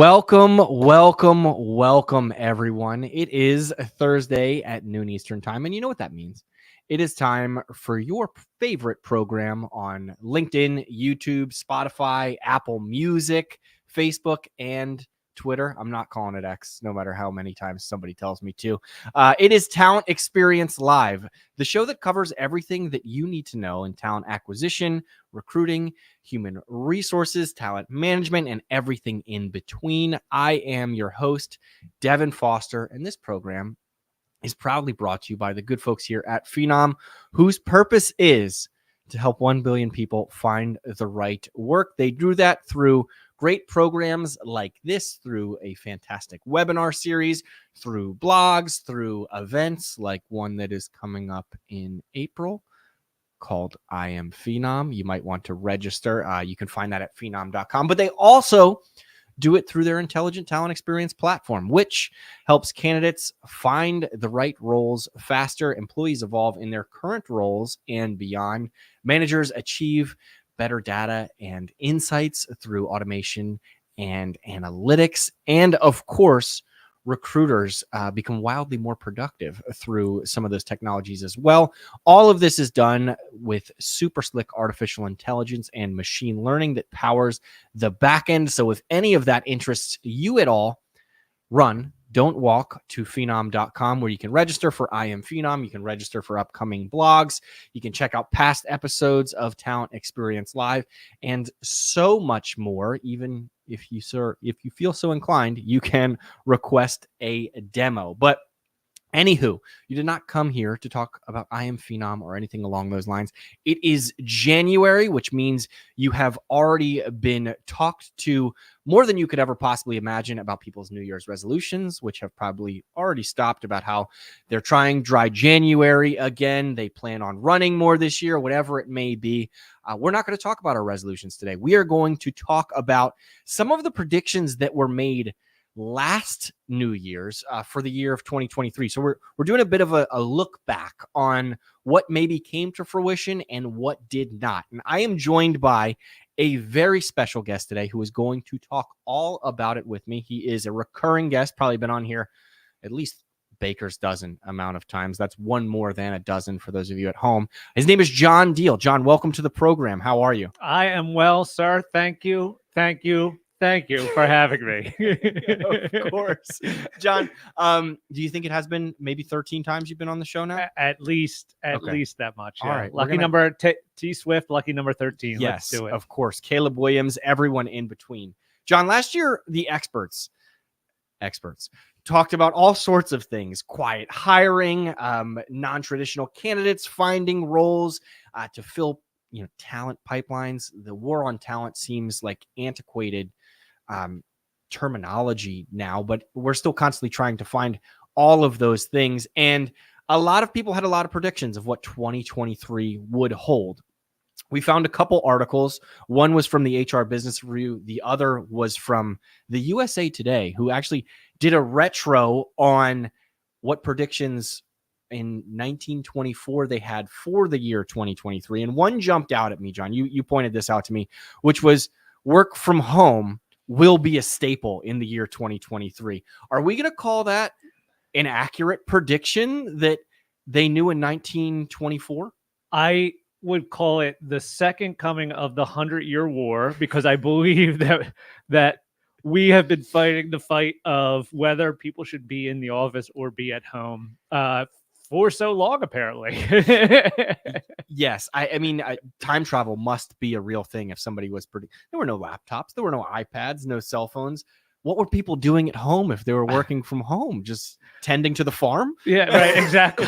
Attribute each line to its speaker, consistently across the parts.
Speaker 1: Welcome, everyone. It is Thursday at noon Eastern time, and you know what that means. It is time for your favorite program on LinkedIn, YouTube, Spotify, Apple Music, Facebook, and Twitter. I'm not calling it X, no matter how many times somebody tells me to. It is Talent Experience Live, the show that covers everything that you need to know in talent acquisition, recruiting, human resources, talent management, and everything in between. I am your host, Devin Foster, and this program is proudly brought to you by the good folks here at Phenom, whose purpose is to help 1 billion people find the right work. They do that through great programs like this, through a fantastic webinar series, through blogs, through events like one that is coming up in April called I Am Phenom. You might want to register. You can find that at phenom.com. But they also do it through their Intelligent Talent Experience platform, which helps candidates find the right roles faster, employees evolve in their current roles and beyond, managers achieve better data and insights through automation and analytics, and of course, recruiters become wildly more productive through some of those technologies as well. All of this is done with super slick artificial intelligence and machine learning that powers the back end. So if any of that interests you at all, don't walk to phenom.com, where you can register for I Am Phenom. You can register for upcoming blogs. You can check out past episodes of Talent Experience Live and so much more. Even if you feel so inclined, you can request a demo. But anywho, you did not come here to talk about I Am Phenom or anything along those lines. It is January, which means you have already been talked to more than you could ever possibly imagine about people's New Year's resolutions, which have probably already stopped, about how they're trying dry January again. They plan on running more this year, whatever it may be. We're not going to talk about our resolutions today. We are going to talk about some of the predictions that were made last New Year's for the year of 2023. So we're doing a bit of a look back on what maybe came to fruition and what did not. And I am joined by a very special guest today who is going to talk all about it with me. He is a recurring guest, probably been on here at least baker's dozen amount of times. That's one more than a dozen for those of you at home. His name is John Deal. John, welcome to the program. How are you?
Speaker 2: I am well, sir. Thank you for having me.
Speaker 1: Of course. John, do you think it has been maybe 13 times you've been on the show now?
Speaker 2: At least that much. Yeah.
Speaker 1: All right.
Speaker 2: Lucky number T Swift, lucky number 13.
Speaker 1: Yes,
Speaker 2: let's do it.
Speaker 1: Of course. Caleb Williams, everyone in between. John, last year, the experts talked about all sorts of things: quiet hiring, non-traditional candidates finding roles to fill talent pipelines. The war on talent seems like antiquated terminology now, but we're still constantly trying to find all of those things. And a lot of people had a lot of predictions of what 2023 would hold. We found a couple articles. One was from the HR Business Review. The other was from the USA Today, who actually did a retro on what predictions in 1924 they had for the year 2023. And one jumped out at me, John. You pointed this out to me, which was work from home will be a staple in the year 2023. Are we going to call that an accurate prediction that they knew in 1924?
Speaker 2: I would call it the second coming of the 100-Year War, because I believe that we have been fighting the fight of whether people should be in the office or be at home for so long, apparently.
Speaker 1: Yes. I mean, time travel must be a real thing. If somebody was there were no laptops, there were no iPads, no cell phones. What were people doing at home if they were working from home? Just tending to the farm?
Speaker 2: Yeah, right. Exactly.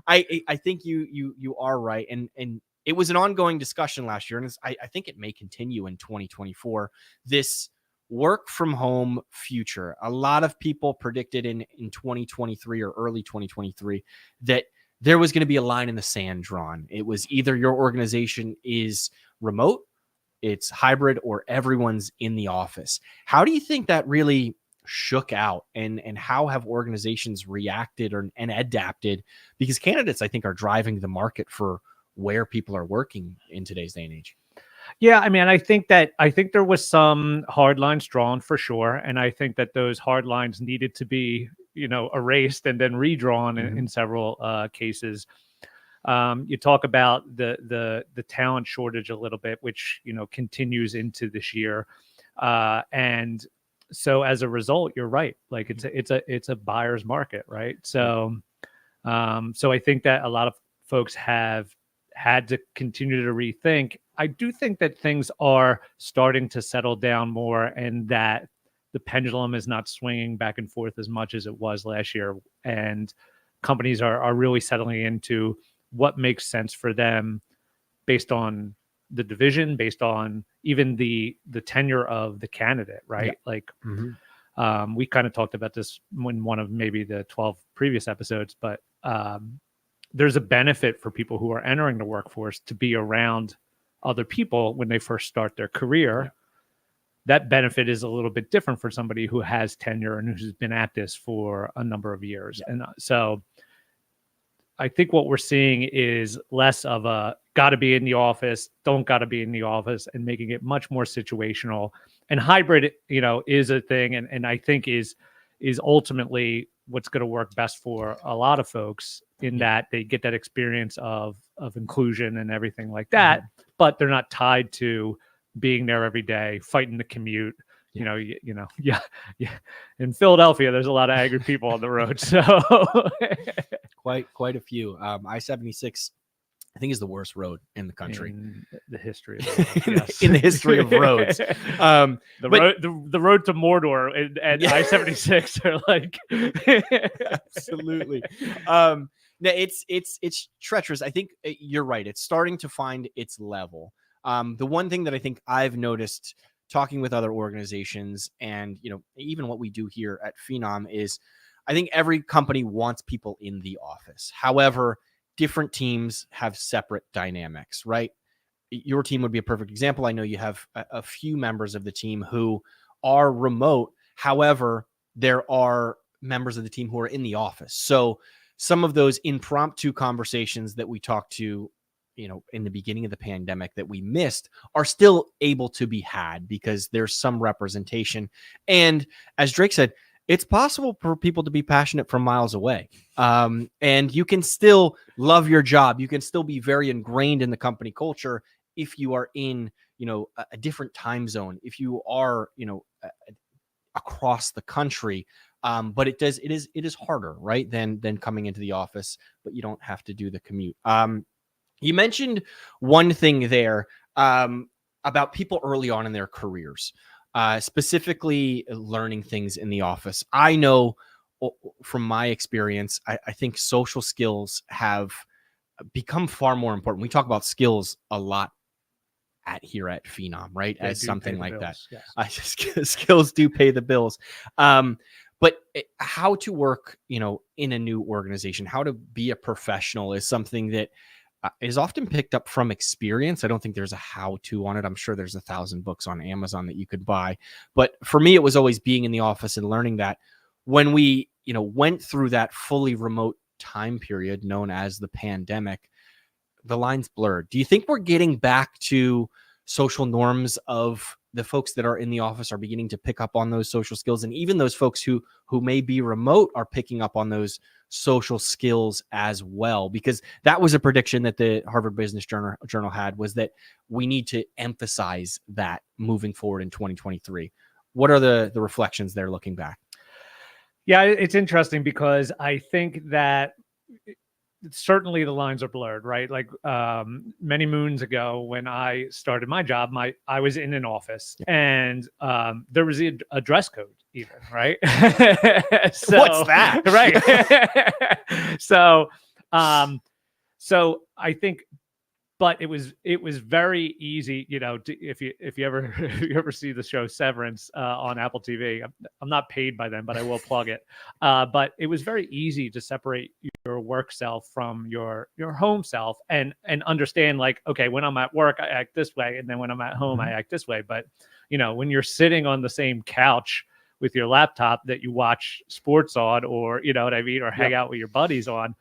Speaker 1: I think you are right. And it was an ongoing discussion last year. And I think it may continue in 2024. This work from home future. A lot of people predicted in 2023 or early 2023 that there was going to be a line in the sand drawn. It was either your organization is remote, it's hybrid, or everyone's in the office. How do you think that really shook out, and how have organizations reacted and adapted? Because candidates, I think, are driving the market for where people are working in today's day and age.
Speaker 2: Yeah, I mean, I think there was some hard lines drawn for sure, and I think that those hard lines needed to be, erased and then redrawn in several cases. You talk about the talent shortage a little bit, which continues into this year, and so as a result, you're right. Like it's a buyer's market, right? So, so I think that a lot of folks have had to continue to rethink. I do think that things are starting to settle down more, and that the pendulum is not swinging back and forth as much as it was last year, and companies are really settling into what makes sense for them based on the division, based on even the tenure of the candidate, right?
Speaker 1: Yeah.
Speaker 2: Like we kind of talked about this in one of maybe the 12 previous episodes, but there's a benefit for people who are entering the workforce to be around other people when they first start their career. Yeah. That benefit is a little bit different for somebody who has tenure and who's been at this for a number of years. Yeah. And so I think what we're seeing is less of a got to be in the office, don't got to be in the office, and making it much more situational. And hybrid, is a thing, and I think is ultimately what's going to work best for a lot of folks in that they get that experience of inclusion and everything like that, but they're not tied to being there every day, fighting the commute. Yeah. In Philadelphia, there's a lot of angry people on the road, so
Speaker 1: quite a few. I-76, I think, is the worst road in the country
Speaker 2: in the history of the road, yes.
Speaker 1: in the history of roads.
Speaker 2: The road to Mordor and I-76 are like
Speaker 1: absolutely. No, it's treacherous. I think you're right. It's starting to find its level. The one thing that I think I've noticed talking with other organizations and, even what we do here at Phenom is I think every company wants people in the office. However, different teams have separate dynamics, right? Your team would be a perfect example. I know you have a few members of the team who are remote. However, there are members of the team who are in the office. So some of those impromptu conversations that we talked to, in the beginning of the pandemic that we missed are still able to be had because there's some representation. And as Drake said, it's possible for people to be passionate from miles away. And you can still love your job. You can still be very ingrained in the company culture if you are in, a different time zone, if you are, across the country. But it is harder, right, than coming into the office, but you don't have to do the commute. You mentioned one thing there about people early on in their careers, specifically learning things in the office. I know from my experience, I think social skills have become far more important. We talk about skills a lot here at Phenom, right?
Speaker 2: They
Speaker 1: as something like
Speaker 2: bills,
Speaker 1: that.
Speaker 2: Yes.
Speaker 1: Skills do pay the bills. But how to work, in a new organization, how to be a professional is something that is often picked up from experience. I don't think there's a how-to on it. I'm sure there's 1,000 books on Amazon that you could buy. But for me, it was always being in the office and learning that when we, went through that fully remote time period known as the pandemic, the lines blurred. Do you think we're getting back to social norms of the folks that are in the office are beginning to pick up on those social skills, and even those folks who may be remote are picking up on those social skills as well? Because that was a prediction that the Harvard Business Journal had, was that we need to emphasize that moving forward in 2023. What are the reflections there looking back?
Speaker 2: Yeah, it's interesting because I think that certainly the lines are blurred, right? Like many moons ago when I started my job, I was in an office and there was a dress code even, right?
Speaker 1: So, what's that?
Speaker 2: Right. So I think, but it was very easy, if you ever see the show Severance on Apple TV. I'm not paid by them, but I will plug it. But it was very easy to separate your work self from your home self and understand, like, okay, when I'm at work, I act this way, and then when I'm at home, I act this way. But when you're sitting on the same couch with your laptop that you watch sports on, or or hang out with your buddies on,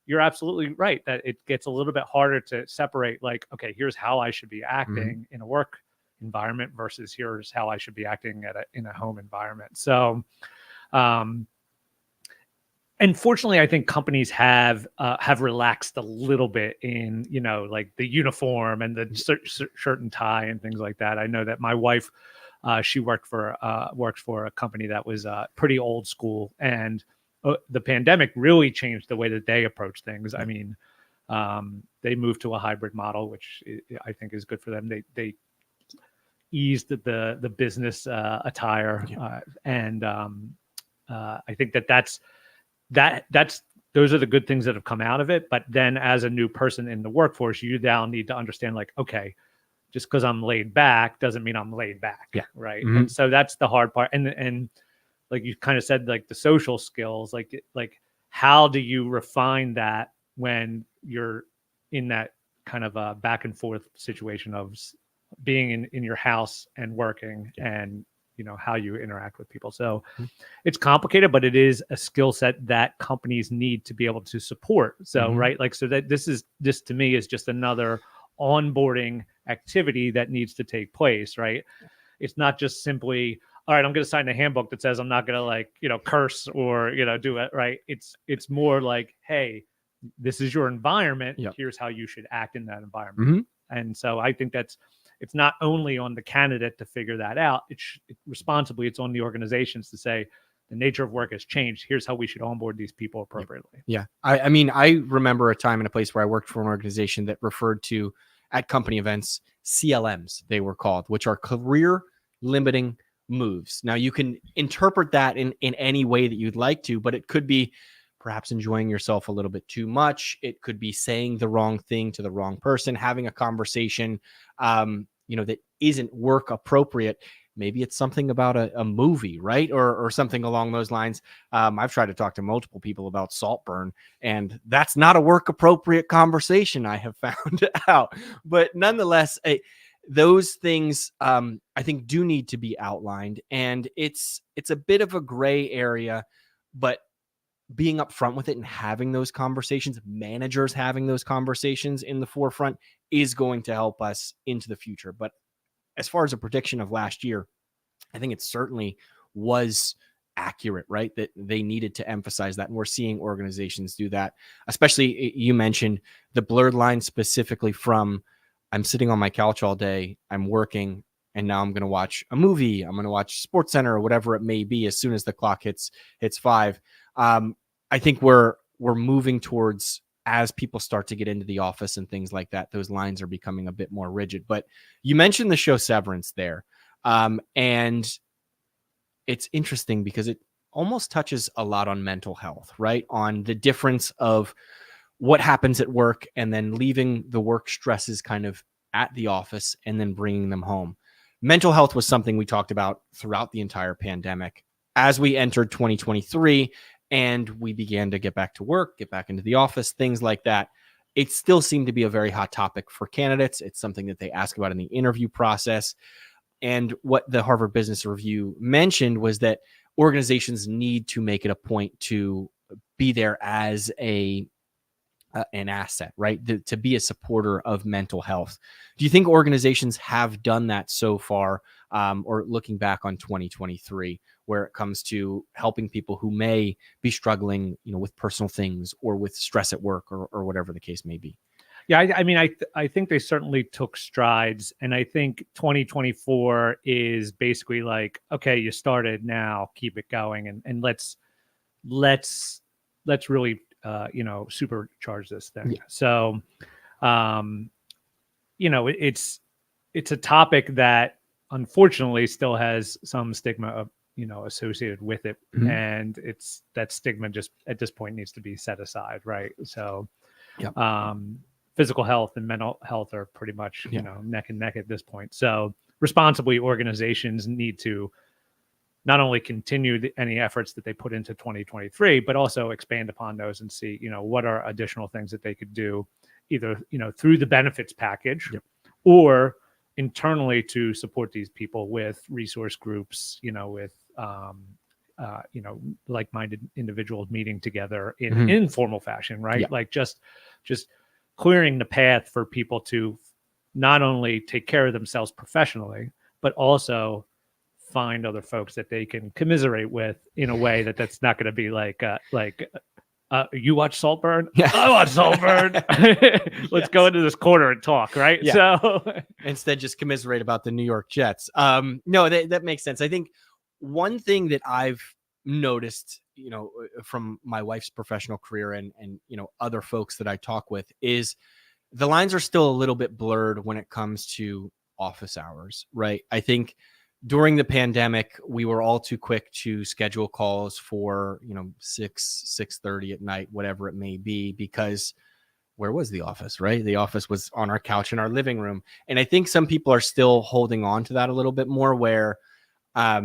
Speaker 2: you're absolutely right that it gets a little bit harder to separate, like, okay, here's how I should be acting in a work environment versus here's how I should be acting in a home environment. So, and fortunately, I think companies have relaxed a little bit in, like the uniform and the shirt and tie and things like that. I know that my wife, she works for a company that was pretty old school, and the pandemic really changed the way that they approach things. I mean, they moved to a hybrid model, which I think is good for them. They eased the business attire, and I think that's those are the good things that have come out of it. But then as a new person in the workforce, you now need to understand, like, okay, just because I'm laid back doesn't mean I'm laid back.
Speaker 1: Yeah.
Speaker 2: Right. And so that's the hard part. And like you kind of said, like the social skills, like how do you refine that when you're in that kind of a back and forth situation of being in your house and working, and how you interact with people. So it's complicated, but it is a skill set that companies need to be able to support. So right, like, so that this to me is just another onboarding activity that needs to take place. Right, it's not just simply, all right, I'm going to sign a handbook that says I'm not going to, like, curse or do it. Right, it's more like, hey, this is your environment. Here's how you should act in that environment. And so I think it's not only on the candidate to figure that out. Responsibly, it's on the organizations to say, the nature of work has changed. Here's how we should onboard these people appropriately.
Speaker 1: Yeah. I mean, I remember a time in a place where I worked for an organization that referred to, at company events, CLMs, they were called, which are career limiting moves. Now, you can interpret that in any way that you'd like to, but it could be perhaps enjoying yourself a little bit too much. It could be saying the wrong thing to the wrong person, having a conversation, that isn't work appropriate. Maybe it's something about a movie, right? Or something along those lines. I've tried to talk to multiple people about Saltburn, and that's not a work appropriate conversation, I have found out. But nonetheless, those things, I think, do need to be outlined, and it's a bit of a gray area, but being upfront with it and having those conversations, managers having those conversations in the forefront, is going to help us into the future. But as far as a prediction of last year, I think it certainly was accurate, right? That they needed to emphasize that. And we're seeing organizations do that, especially, you mentioned the blurred line specifically from, I'm sitting on my couch all day, I'm working, and now I'm going to watch a movie. I'm going to watch SportsCenter or whatever it may be as soon as the clock hits 5. I think we're moving towards, as people start to get into the office and things like that, those lines are becoming a bit more rigid. But you mentioned the show Severance there. And it's interesting because it almost touches a lot on mental health, right? On the difference of what happens at work and then leaving the work stresses kind of at the office and then bringing them home. Mental health was something we talked about throughout the entire pandemic. As we entered 2023 and we began to get back to work, get back into the office, things like that, it still seemed to be a very hot topic for candidates. It's something that they ask about in the interview process. And what the Harvard Business Review mentioned was that organizations need to make it a point to be there as an asset, right? To be a supporter of mental health. Do you think organizations have done that so far, or looking back on 2023, where it comes to helping people who may be struggling, with personal things or with stress at work or whatever the case may be?
Speaker 2: Yeah, I mean, I think they certainly took strides, and I think 2024 is basically like, okay, you started, now keep it going, and let's really supercharge this thing. Yeah. So, it's a topic that unfortunately still has some stigma associated with it, and that stigma just at this point needs to be set aside, right? So, yeah. Physical health and mental health are pretty much, neck and neck at this point. So responsibly, organizations need to not only continue any efforts that they put into 2023, but also expand upon those and see, what are additional things that they could do, either, through the benefits package, or internally to support these people with resource groups, with like-minded individuals meeting together in
Speaker 1: Mhm.
Speaker 2: informal fashion, right?
Speaker 1: Yeah.
Speaker 2: Like just clearing the path for people to not only take care of themselves professionally, but also find other folks that they can commiserate with in a way that's not going to be like you watch Saltburn?
Speaker 1: Yeah.
Speaker 2: I watch Saltburn. Let's go into this corner and talk, right?
Speaker 1: Yeah.
Speaker 2: So
Speaker 1: Instead, just commiserate about the New York Jets. No, that makes sense. I think one thing that I've noticed, from my wife's professional career and other folks that I talk with, is the lines are still a little bit blurred when it comes to office hours, right? I think during the pandemic, we were all too quick to schedule calls for 6:30 at night, whatever it may be, because where was the office, right? The office was on our couch in our living room. And I think some people are still holding on to that a little bit more, where I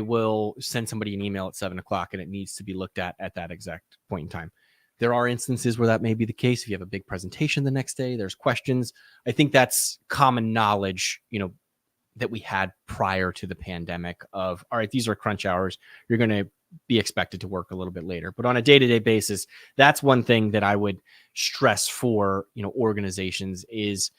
Speaker 1: will send somebody an email at 7:00 and it needs to be looked at that exact point in time. There are instances where that may be the case. If you have a big presentation the next day, there's questions. I think that's common knowledge, that we had prior to the pandemic of, all right, these are crunch hours. You're going to be expected to work a little bit later. But on a day-to-day basis, that's one thing that I would stress for, organizations is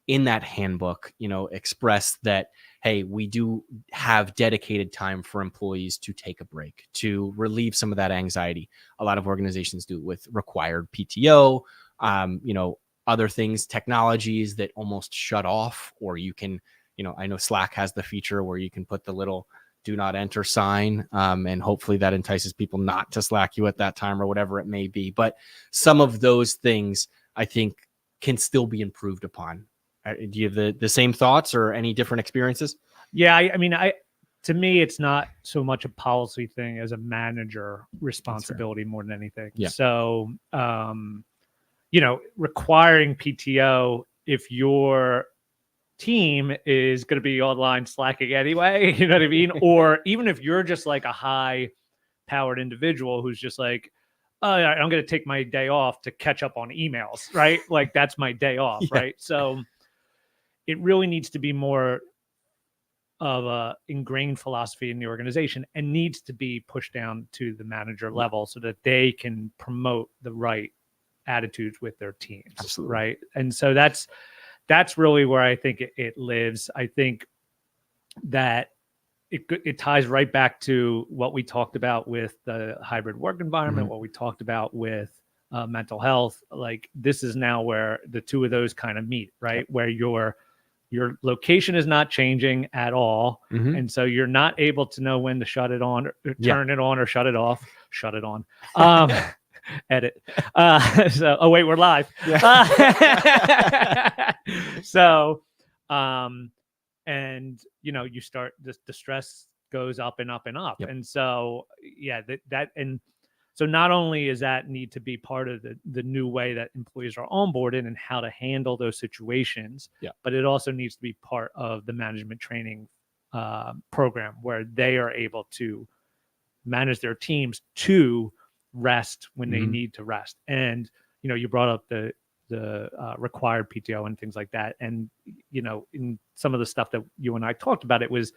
Speaker 1: in that handbook, express that, hey, we do have dedicated time for employees to take a break, to relieve some of that anxiety. A lot of organizations do it with required PTO, other things, technologies that almost shut off, or you can, I know Slack has the feature where you can put the little do not enter sign, and hopefully that entices people not to Slack you at that time or whatever it may be. But some of those things I think can still be improved upon. Do you have the same thoughts or any different experiences?
Speaker 2: Yeah, I mean, to me, it's not so much a policy thing as a manager responsibility more than anything.
Speaker 1: Yeah.
Speaker 2: So, requiring PTO if your team is going to be online slacking anyway, you know what I mean? Or even if you're just like a high-powered individual who's just like, oh, I'm going to take my day off to catch up on emails, right? Like that's my day off, right? So it really needs to be more of a ingrained philosophy in the organization and needs to be pushed down to the manager level so that they can promote the right attitudes with their teams.
Speaker 1: Absolutely.
Speaker 2: Right. And so that's really where I think it lives. I think that it ties right back to what we talked about with the hybrid work environment, what we talked about with mental health. Like this is now where the two of those kind of meet, right? Where your location is not changing at all. And so you're not able to know when to shut it on, or turn it on, or shut it off. Shut it on. Edit. Oh wait, we're live. So, and you start the stress goes up and up and up. And so, so not only is that need to be part of the new way that employees are onboarded and how to handle those situations, but it also needs to be part of the management training program where they are able to manage their teams to rest when they need to rest. And, you brought up the required PTO and things like that. And, in some of the stuff that you and I talked about, it was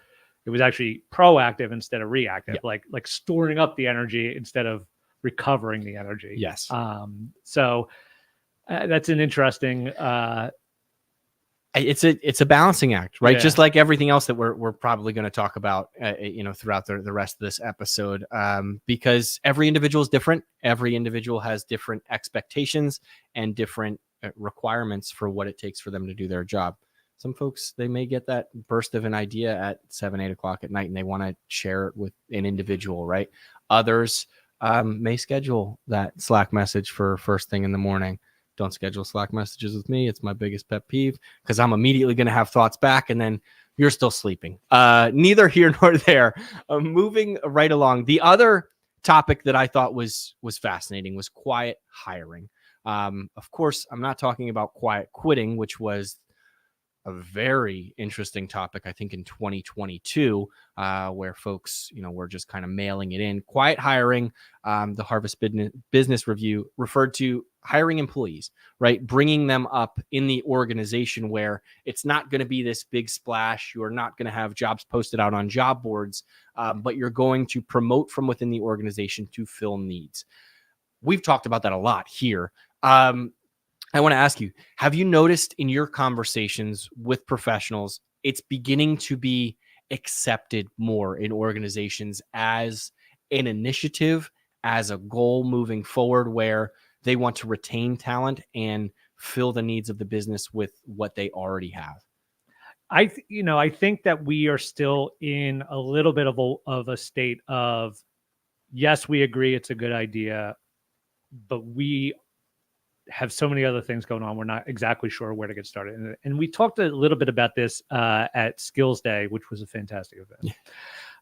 Speaker 2: actually proactive instead of reactive, like storing up the energy instead of recovering the energy.
Speaker 1: Yes.
Speaker 2: So that's an interesting.
Speaker 1: It's a balancing act, right? Just like everything else that we're probably going to talk about, throughout the rest of this episode, because every individual is different. Every individual has different expectations and different requirements for what it takes for them to do their job. Some folks, they may get that burst of an idea at 7-8 o'clock at night and they want to share it with an individual, right? Others may schedule that Slack message for first thing in the morning. Don't schedule Slack messages with me. It's my biggest pet peeve because I'm immediately going to have thoughts back and then you're still sleeping. Neither here nor there. Moving right along. The other topic that I thought was fascinating was quiet hiring. Of course, I'm not talking about quiet quitting, which was a very interesting topic, I think, in 2022, where folks, were just kind of mailing it in. Quiet hiring, the Harvard Business Review referred to hiring employees, right? Bringing them up in the organization where it's not going to be this big splash. You are not going to have jobs posted out on job boards, but you're going to promote from within the organization to fill needs. We've talked about that a lot here. I want to ask you, have you noticed in your conversations with professionals, it's beginning to be accepted more in organizations as an initiative, as a goal moving forward, where they want to retain talent and fill the needs of the business with what they already have?
Speaker 2: I think that we are still in a little bit of a state of, yes, we agree it's a good idea, but we have so many other things going on. We're not exactly sure where to get started. And we talked a little bit about this at Skills Day, which was a fantastic event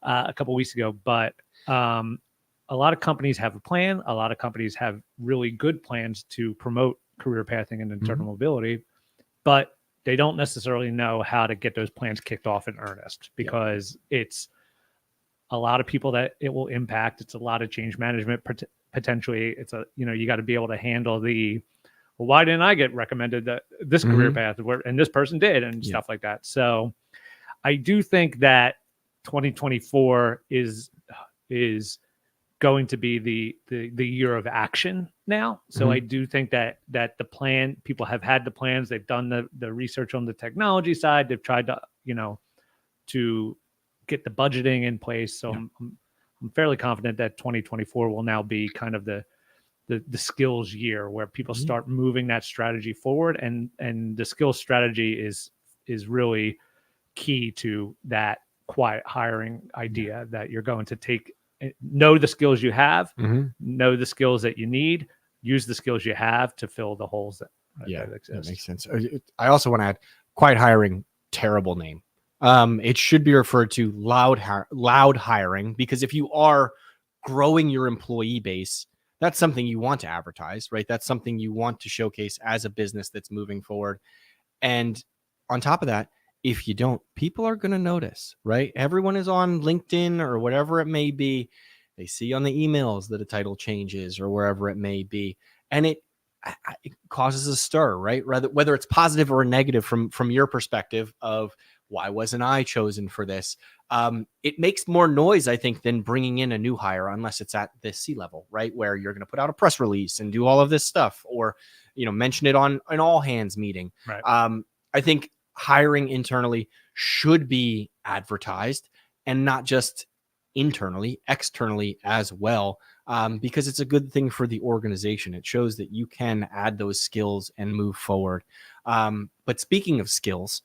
Speaker 2: a couple of weeks ago. But a lot of companies have a plan. A lot of companies have really good plans to promote career pathing and internal mobility, but they don't necessarily know how to get those plans kicked off in earnest, because it's a lot of people that it will impact. It's a lot of change management potentially. It's you got to be able to handle well, why didn't I get recommended this career path and this person did, and stuff like that. So I do think that 2024 is going to be the year of action now. So I do think that the plan, people have had the plans, they've done the research on the technology side, they've tried to get the budgeting in place. So I'm fairly confident that 2024 will now be kind of the skills year, where people start moving that strategy forward, and the skills strategy is really key to that quiet hiring idea, that you're going to know the skills you have, know the skills that you need, use the skills you have to fill the holes that exist.
Speaker 1: That makes sense. I also want to add, quiet hiring, terrible name. It should be referred to loud hiring, because if you are growing your employee base, that's something you want to advertise, right? That's something you want to showcase as a business that's moving forward. And on top of that, if you don't, people are going to notice, right? Everyone is on LinkedIn or whatever it may be. They see on the emails that a title changes or wherever it may be. And it causes a stir, right? Whether it's positive or negative from your perspective of, why wasn't I chosen for this? It makes more noise, I think, than bringing in a new hire, unless it's at the C-level, right? Where you're going to put out a press release and do all of this stuff, or, mention it on an all hands meeting.
Speaker 2: Right.
Speaker 1: I think hiring internally should be advertised, and not just internally, externally as well, because it's a good thing for the organization. It shows that you can add those skills and move forward. But speaking of skills,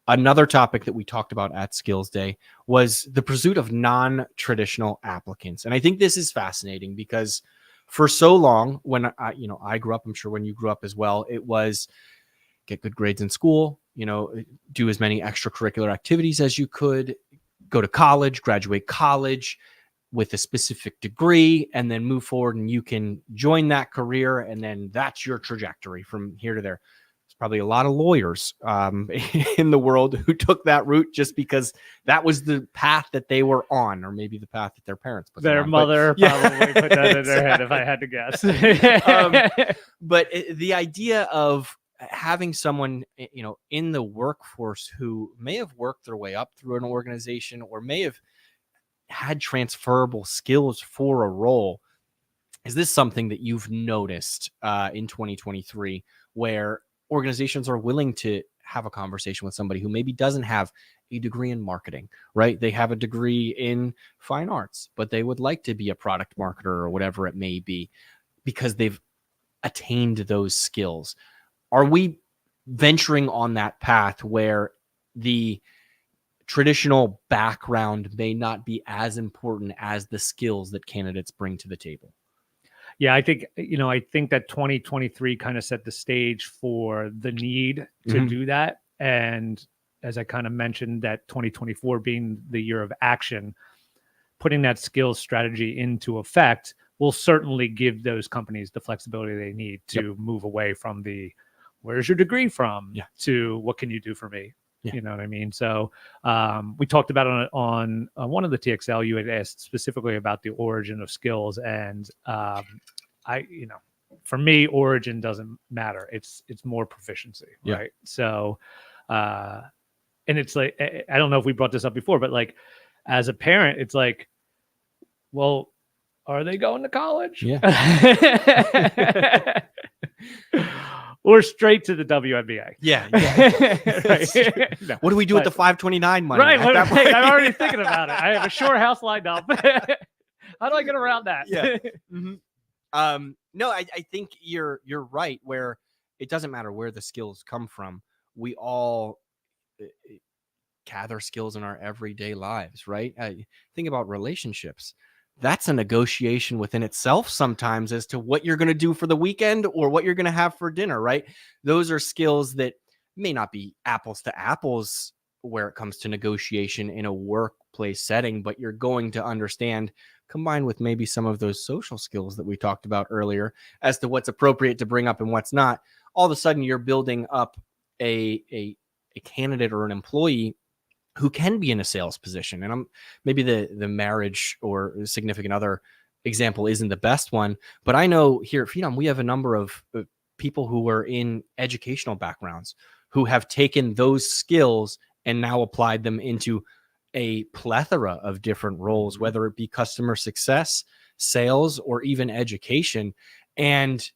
Speaker 1: another topic that we talked about at Skills Day was the pursuit of non-traditional applicants. And I think this is fascinating, because for so long, when I grew up, I'm sure when you grew up as well, it was get good grades in school, do as many extracurricular activities as you could, go to college, graduate college with a specific degree, and then move forward, and you can join that career. And then that's your trajectory from here to there. Probably a lot of lawyers in the world who took that route just because that was the path that they were on, or maybe the path that their parents put
Speaker 2: their
Speaker 1: them on.
Speaker 2: mother probably put that in their head, if I had to guess.
Speaker 1: But the idea of having someone, in the workforce who may have worked their way up through an organization, or may have had transferable skills for a role, is this something that you've noticed in 2023, where organizations are willing to have a conversation with somebody who maybe doesn't have a degree in marketing, right? They have a degree in fine arts, but they would like to be a product marketer or whatever it may be, because they've attained those skills. Are we venturing on that path where the traditional background may not be as important as the skills that candidates bring to the table?
Speaker 2: Yeah, I think that 2023 kind of set the stage for the need to do that. And as I kind of mentioned, that 2024 being the year of action, putting that skills strategy into effect will certainly give those companies the flexibility they need to move away from where's your degree from to what can you do for me? Yeah. You know what I mean? So we talked about on one of the TXL, you had asked specifically about the origin of skills. And for me, origin doesn't matter. It's more proficiency,
Speaker 1: Yeah.
Speaker 2: right? So, and it's like, I don't know if we brought this up before, but like as a parent, it's like, well, are they going to college?
Speaker 1: Yeah.
Speaker 2: Or straight to the WNBA?
Speaker 1: Yeah.
Speaker 2: Right. No,
Speaker 1: What do we do with the 529 money?
Speaker 2: right.
Speaker 1: at that point?
Speaker 2: I'm already thinking about it. I have a shore house lined up. How do I get around that?
Speaker 1: Yeah. No, I think you're right, where it doesn't matter where the skills come from. We all gather skills in our everyday lives, right? Think about relationships. That's a negotiation within itself sometimes as to what you're going to do for the weekend or what you're going to have for dinner, right? Those are skills that may not be apples to apples where it comes to negotiation in a workplace setting, but you're going to understand, combined with maybe some of those social skills that we talked about earlier, as to what's appropriate to bring up and what's not. All of a sudden, you're building up a candidate or an employee who can be in a sales position. And maybe the marriage or significant other example isn't the best one, but I know here at Phenom, we have a number of people who are in educational backgrounds who have taken those skills and now applied them into a plethora of different roles, whether it be customer success, sales, or even education. And,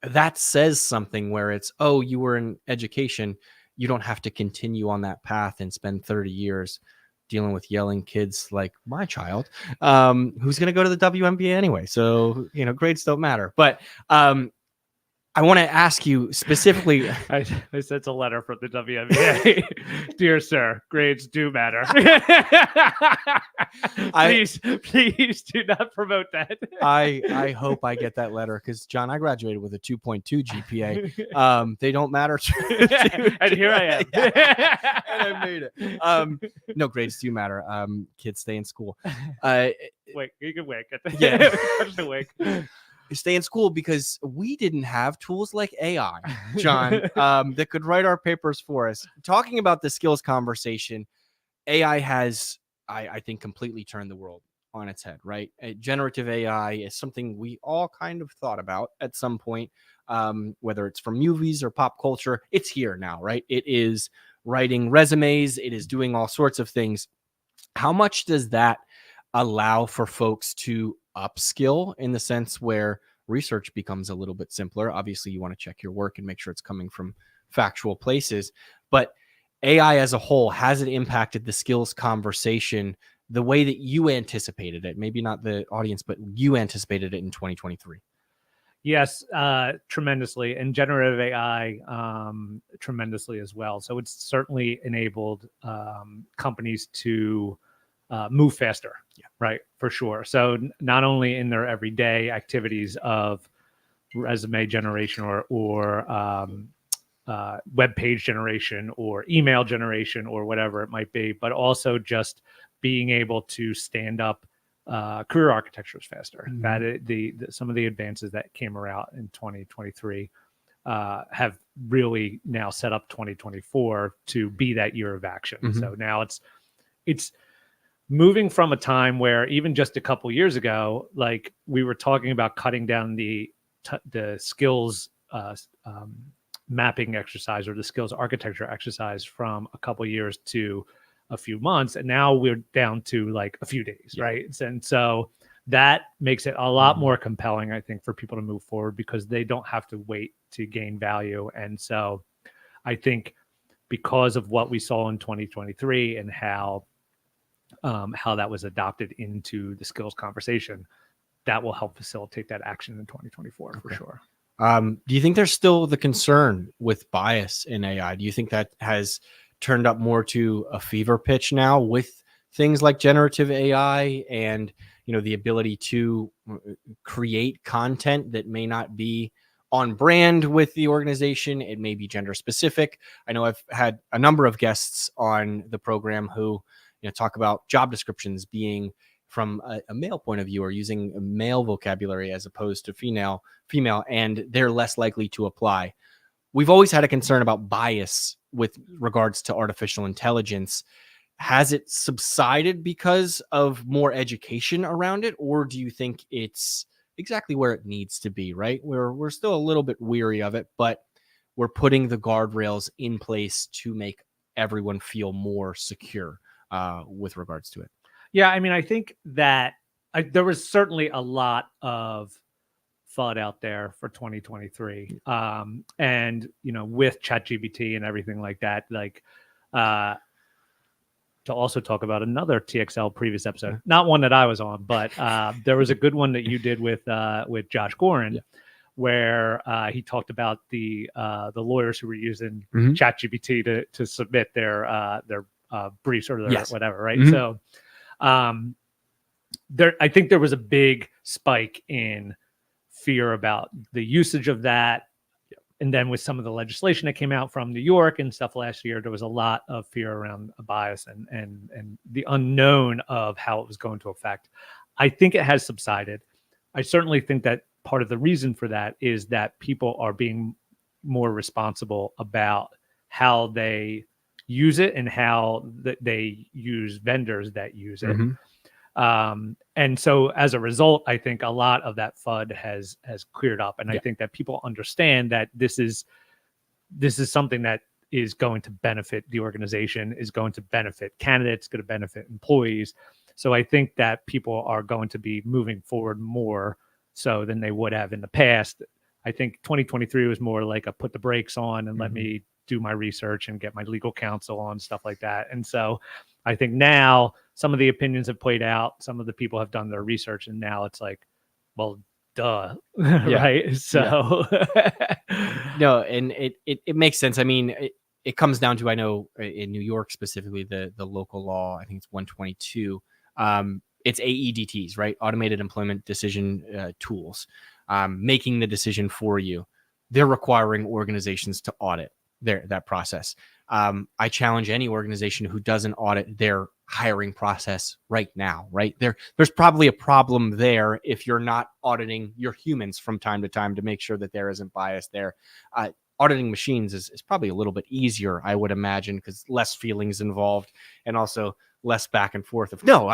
Speaker 1: that says something where it's, oh, you were in education. You don't have to continue on that path and spend 30 years dealing with yelling kids like my child, who's going to go to the WNBA anyway. So, grades don't matter. But I want to ask you specifically.
Speaker 2: I sent a letter from the WNBA. Dear sir, grades do matter. Please do not promote that.
Speaker 1: I hope I get that letter because, John, I graduated with a 2.2 GPA. They don't matter.
Speaker 2: And here I am.
Speaker 1: And I made it. No, grades do matter. Kids stay in school.
Speaker 2: Wait, you can wink.
Speaker 1: Yeah.
Speaker 2: Just a wink.
Speaker 1: Stay in school because we didn't have tools like AI, John, that could write our papers for us. Talking about the skills conversation, AI has, I think, completely turned the world on its head, right? Generative AI is something we all kind of thought about at some point, whether it's from movies or pop culture. It's here now, right? It is writing resumes. It is doing all sorts of things. How much does that allow for folks to upskill in the sense where research becomes a little bit simpler? Obviously, you want to check your work and make sure it's coming from factual places. But AI as a whole, has it impacted the skills conversation the way that you anticipated it? Maybe not the audience, but you anticipated it in 2023.
Speaker 2: Yes, tremendously. And generative AI tremendously as well. So it's certainly enabled companies to move faster, right? For sure. So not only in their everyday activities of resume generation or web page generation or email generation or whatever it might be, but also just being able to stand up career architectures faster. Mm-hmm. That some of the advances that came around in 2023 have really now set up 2024 to be that year of action. Mm-hmm. So now it's moving from a time where even just a couple years ago, like we were talking about cutting down the skills mapping exercise or the skills architecture exercise from a couple years to a few months, and now we're down to like a few days, right? And so that makes it a lot more compelling, I think, for people to move forward because they don't have to wait to gain value. And so I think because of what we saw in 2023 and how that was adopted into the skills conversation, that will help facilitate that action in 2024 for sure.
Speaker 1: Do you think there's still the concern with bias in AI? Do you think that has turned up more to a fever pitch now with things like generative AI and, the ability to create content that may not be on brand with the organization? It may be gender specific. I know I've had a number of guests on the program who talk about job descriptions being from a male point of view or using a male vocabulary as opposed to female, and they're less likely to apply. We've always had a concern about bias with regards to artificial intelligence. Has it subsided because of more education around it, or do you think it's exactly where it needs to be, right? We're still a little bit weary of it, but we're putting the guardrails in place to make everyone feel more secure with regards to it.
Speaker 2: Yeah, I mean, I think that there was certainly a lot of FUD out there for 2023, and with ChatGPT and everything like that, like to also talk about another TXL previous episode, not one that I was on, but there was a good one that you did with Josh Gorin, where he talked about the lawyers who were using ChatGPT to submit their briefs or their whatever, right? So I think there was a big spike in fear about the usage of that. And then with some of the legislation that came out from New York and stuff last year, there was a lot of fear around a bias and the unknown of how it was going to affect. I think it has subsided. I certainly think that part of the reason for that is that people are being more responsible about how they use it and how they use vendors that use it. And so as a result, I think a lot of that FUD has cleared up. And I think that people understand that this is something that is going to benefit the organization, is going to benefit candidates, going to benefit employees. So I think that people are going to be moving forward more so than they would have in the past. I think 2023 was more like a put the brakes on and let me do my research and get my legal counsel on, stuff like that. And so I think now some of the opinions have played out. Some of the people have done their research, and now it's like, well, duh, right? So
Speaker 1: no, and it makes sense. I mean, it comes down to, I know in New York specifically, the local law, I think it's 122. It's AEDTs, right? Automated employment decision tools, making the decision for you. They're requiring organizations to audit that process. I challenge any organization who doesn't audit their hiring process right now, right? There's probably a problem there if you're not auditing your humans from time to time to make sure that there isn't bias there. Auditing machines is probably a little bit easier, I would imagine, because less feelings involved and also less back and forth of, no,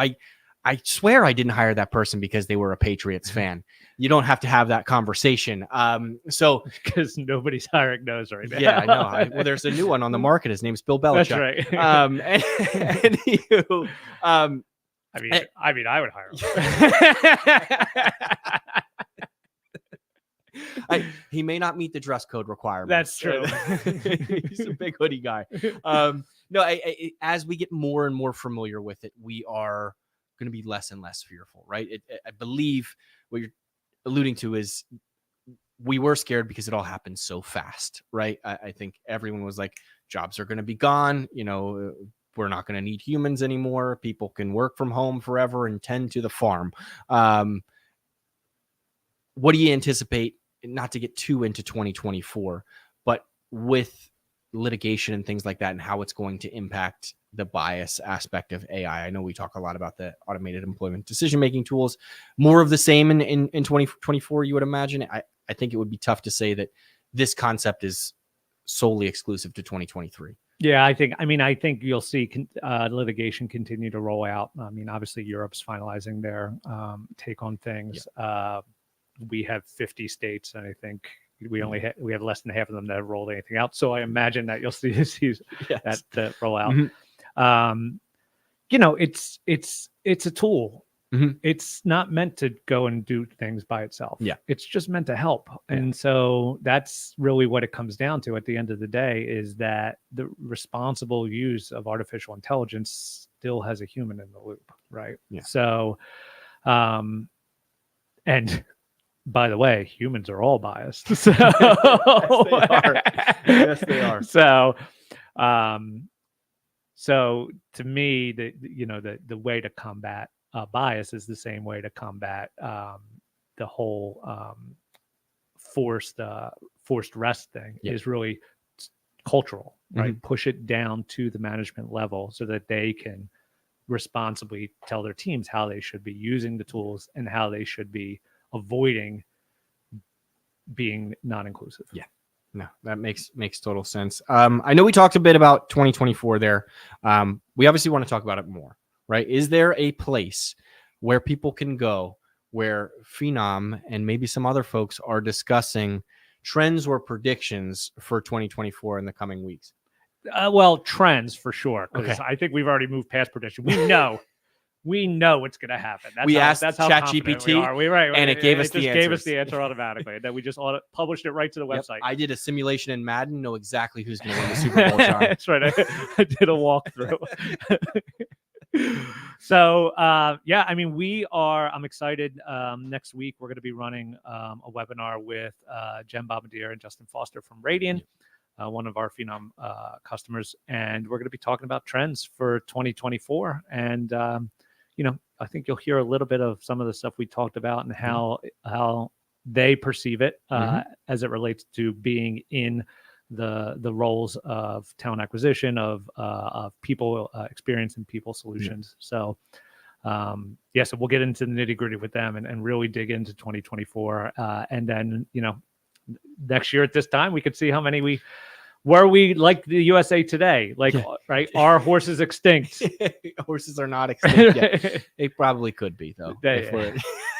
Speaker 1: I swear I didn't hire that person because they were a Patriots fan. You don't have to have that conversation. So
Speaker 2: because nobody's hiring those right now.
Speaker 1: Yeah, I know. Well, there's a new one on the market. His name's Bill Belichick.
Speaker 2: That's right. I mean, I would hire him.
Speaker 1: He may not meet the dress code requirements.
Speaker 2: That's true.
Speaker 1: He's a big hoodie guy. No, as we get more and more familiar with it, we are going to be less and less fearful, right? I believe what you're alluding to is we were scared because it all happened so fast, right? I think everyone was like, jobs are going to be gone. We're not going to need humans anymore. People can work from home forever and tend to the farm. What do you anticipate, not to get too into 2024, but with litigation and things like that and how it's going to impact the bias aspect of AI? I know we talk a lot about the automated employment decision-making tools, more of the same in 2024, you would imagine. I think it would be tough to say that this concept is solely exclusive to 2023.
Speaker 2: Yeah, I think you'll see litigation continue to roll out. I mean, obviously Europe's finalizing their take on things. We have 50 states, and I think we have less than half of them that have rolled anything out. So I imagine that you'll see that roll out. It's a tool. It's not meant to go and do things by itself. It's just meant to help. And so that's really what it comes down to at the end of the day, is that the responsible use of artificial intelligence still has a human in the loop, right? So and by the way, humans are all biased. So
Speaker 1: yes, they are.
Speaker 2: So to me, the way to combat bias is the same way to combat the whole forced rest thing. Is really cultural, right? Push it down to the management level so that they can responsibly tell their teams how they should be using the tools and how they should be avoiding being non-inclusive.
Speaker 1: No, that makes total sense. I know we talked a bit about 2024 there. We obviously want to talk about it more, right? Is there a place where people can go where Phenom and maybe some other folks are discussing trends or predictions for 2024 in the coming weeks?
Speaker 2: Well, trends for sure, because
Speaker 1: Okay.
Speaker 2: I think we've already moved past prediction. We know what's going to happen.
Speaker 1: That's how confident
Speaker 2: ChatGPT, we are.
Speaker 1: and it gave us the
Speaker 2: just
Speaker 1: answers.
Speaker 2: gave us the answer automatically. Then we just published it right to the website.
Speaker 1: I did a simulation in Madden, know exactly who's going to win the Super Bowl, John.
Speaker 2: That's right. I did a walkthrough. So, yeah, I mean, I'm excited. Next week, we're going to be running a webinar with Jen Bombardier and Justin Foster from Radian, one of our Phenom customers. And we're going to be talking about trends for 2024. And, I think you'll hear a little bit of some of the stuff we talked about and how they perceive it as it relates to being in the roles of talent acquisition, of people experience and people solutions. So so we'll get into the nitty gritty with them and really dig into 2024. And then, next year at this time, we could see how many we like the USA Today, right? Are horses extinct?
Speaker 1: Horses are not extinct yet. They probably could be, though.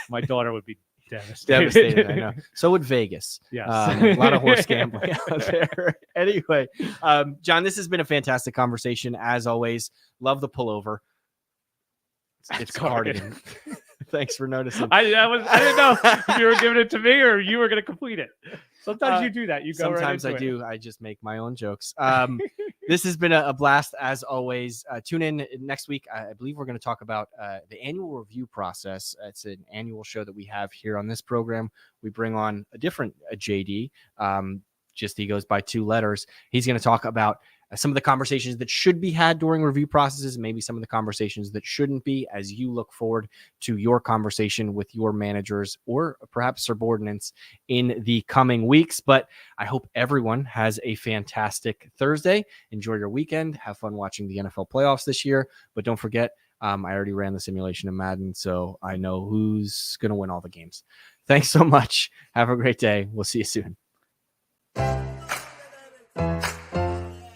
Speaker 2: My daughter would be devastated.
Speaker 1: I know. So would Vegas.
Speaker 2: Yes.
Speaker 1: A lot of horse gambling out there. Anyway, John, this has been a fantastic conversation as always. Love the pullover. It's cardigan. Thanks for noticing.
Speaker 2: I didn't know if you were giving it to me or you were going to complete it. Sometimes you do that. You go
Speaker 1: sometimes
Speaker 2: right
Speaker 1: I
Speaker 2: into
Speaker 1: do. I just make my own jokes. This has been a blast as always. Tune in next week. I believe we're going to talk about the annual review process. It's an annual show that we have here on this program. We bring on a different JD. Just he goes by 2 letters. He's going to talk about some of the conversations that should be had during review processes, maybe some of the conversations that shouldn't be, as you look forward to your conversation with your managers or perhaps subordinates in the coming weeks. But I hope everyone has a fantastic Thursday. Enjoy your weekend. Have fun watching the NFL playoffs this year. But don't forget, I already ran the simulation in Madden, so I know who's going to win all the games. Thanks so much. Have a great day. We'll see you soon.